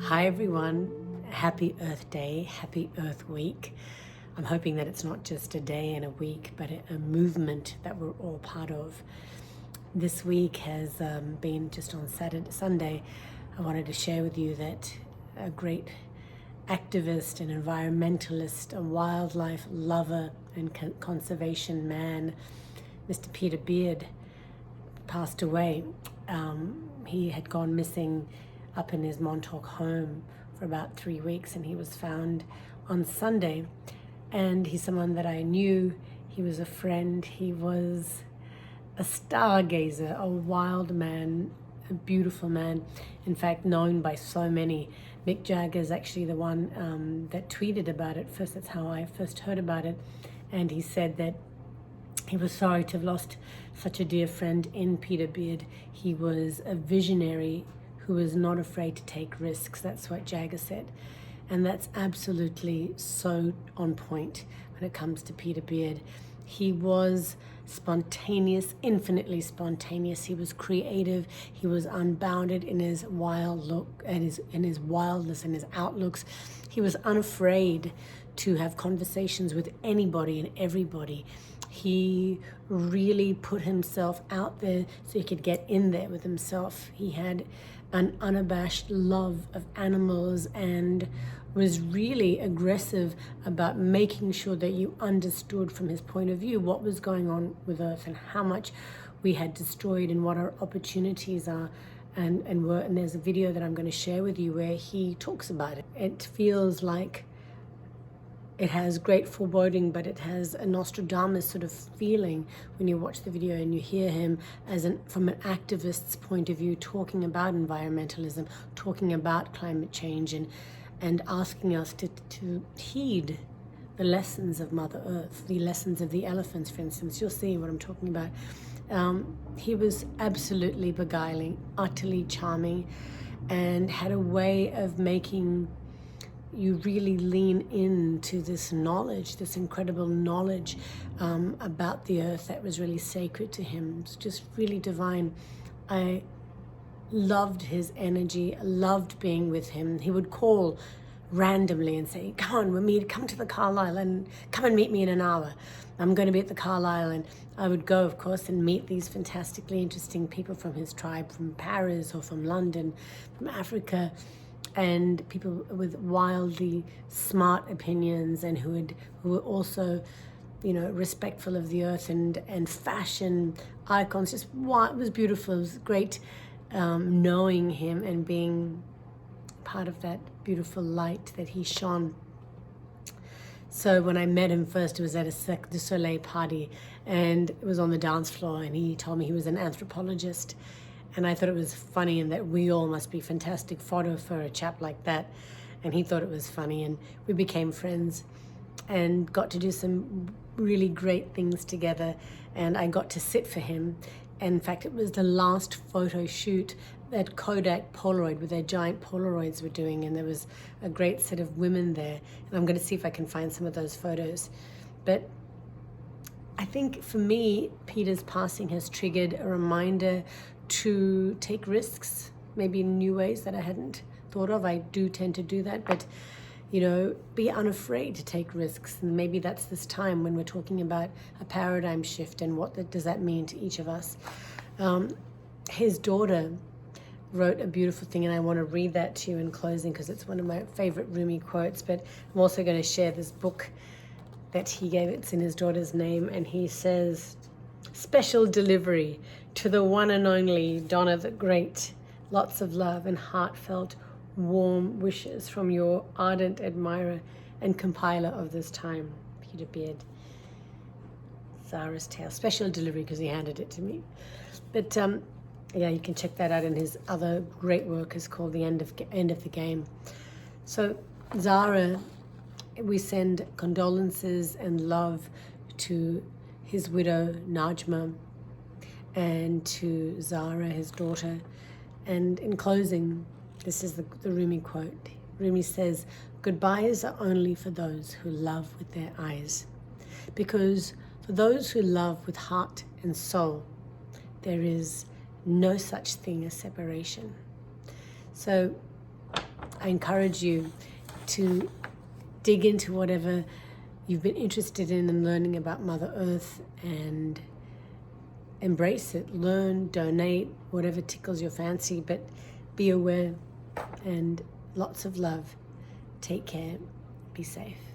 Hi everyone, happy Earth Day, happy Earth Week. I'm hoping that it's not just a day and a week, but a movement that we're all part of. This week has been just on Sunday. I wanted to share with you that a great activist, an environmentalist, a wildlife lover and conservation man, Mr. Peter Beard, passed away. He had gone missing up in his Montauk home for about 3 weeks, and he was found on Sunday. And he's someone that I knew. He was a friend. He was a stargazer, a wild man, a beautiful man. In fact, known by so many. Mick Jagger is actually the one that tweeted about it first. That's how I first heard about it. And he said that he was sorry to have lost such a dear friend in Peter Beard. He was a visionary who was not afraid to take risks. That's what Jagger said. And that's absolutely so on point when it comes to Peter Beard. He was spontaneous, infinitely spontaneous. He was creative. He was unbounded in his wild look and in his wildness and his outlooks. He was unafraid to have conversations with anybody and everybody. He really put himself out there so he could get in there with himself. He had an unabashed love of animals and was really aggressive about making sure that you understood from his point of view what was going on with Earth and how much we had destroyed and what our opportunities are. And there's a video that I'm going to share with you where he talks about it. It feels like it has great foreboding, but it has a Nostradamus sort of feeling when you watch the video and you hear him from an activist's point of view talking about environmentalism, talking about climate change, and asking us to heed the lessons of Mother Earth, the lessons of the elephants, for instance. You'll see what I'm talking about. He was absolutely beguiling, utterly charming, and had a way of making you really lean into this knowledge, this incredible knowledge about the earth that was really sacred to him. It's just really divine. I loved his energy, I loved being with him. He would call randomly and say, come to the Carlisle and come and meet me in an hour. I'm going to be at the Carlisle. And I would go, of course, and meet these fantastically interesting people from his tribe, from Paris or from London, from Africa, and people with wildly smart opinions and who were also, respectful of the earth and fashion icons. Just it was beautiful. It was great knowing him and being part of that beautiful light that he shone. So when I met him first, it was at a Cirque du Soleil party, and it was on the dance floor, and he told me he was an anthropologist. And I thought it was funny, and that we all must be fantastic fodder for a chap like that. And he thought it was funny, and we became friends and got to do some really great things together. And I got to sit for him. And in fact, it was the last photo shoot that Kodak Polaroid, with their giant Polaroids, were doing. And there was a great set of women there. And I'm going to see if I can find some of those photos. But I think for me, Peter's passing has triggered a reminder to take risks, maybe in new ways that I hadn't thought of. I do tend to do that, but be unafraid to take risks. And maybe that's this time when we're talking about a paradigm shift and what does that mean to each of us. His daughter wrote a beautiful thing, and I want to read that to you in closing because it's one of my favorite Rumi quotes, but I'm also going to share this book that he gave. It's in his daughter's name, and he says, "Special delivery to the one and only Donna the Great. Lots of love and heartfelt, warm wishes from your ardent admirer and compiler of this time, Peter Beard." Zara's Tale. Special delivery because he handed it to me. But you can check that out in his other great work. It's called The End of the Game. So Zara, we send condolences and love to his widow, Najma, and to Zara, his daughter. And in closing, this is the Rumi quote. Rumi says, "Goodbyes are only for those who love with their eyes. Because for those who love with heart and soul, there is no such thing as separation." So I encourage you to dig into whatever you've been interested in and learning about Mother Earth, and embrace it. Learn, donate, whatever tickles your fancy, but be aware, and lots of love. Take care. Be safe.